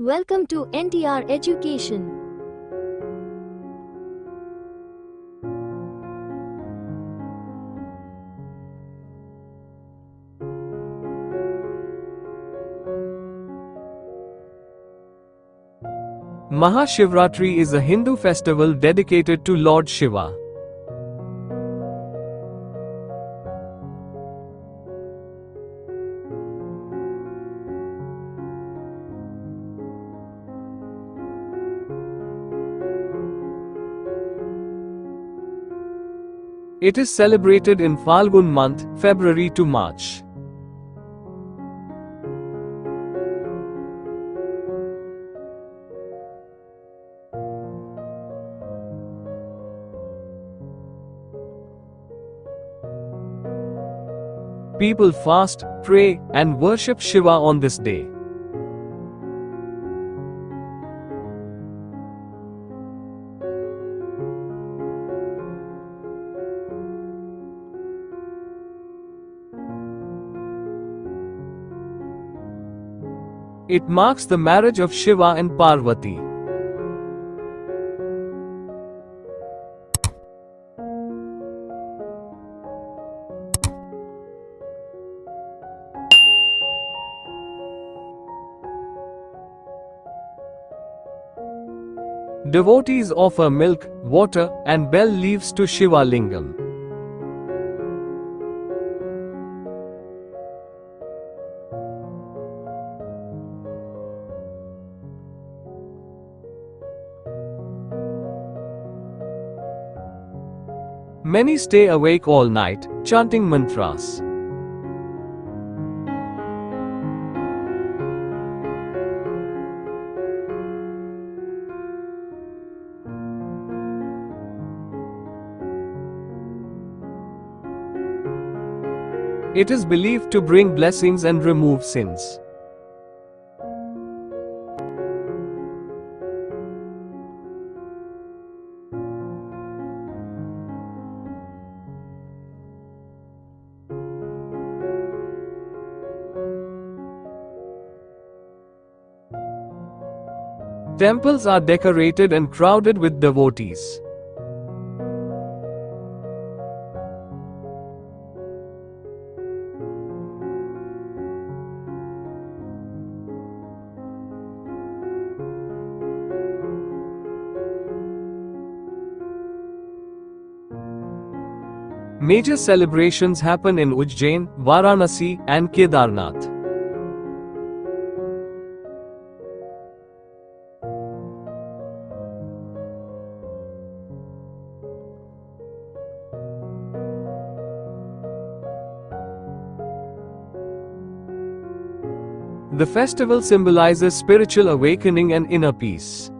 Welcome to NTR Education. Mahashivratri is a Hindu festival dedicated to Lord Shiva. It is celebrated in Falgun month, February to March. People fast, pray, and worship Shiva on this day. It marks the marriage of Shiva and Parvati. Devotees offer milk, water, and bell leaves to Shiva Lingam. Many stay awake all night, chanting mantras. It is believed to bring blessings and remove sins. Temples are decorated and crowded with devotees. Major celebrations happen in Ujjain, Varanasi, and Kedarnath. The festival symbolizes spiritual awakening and inner peace.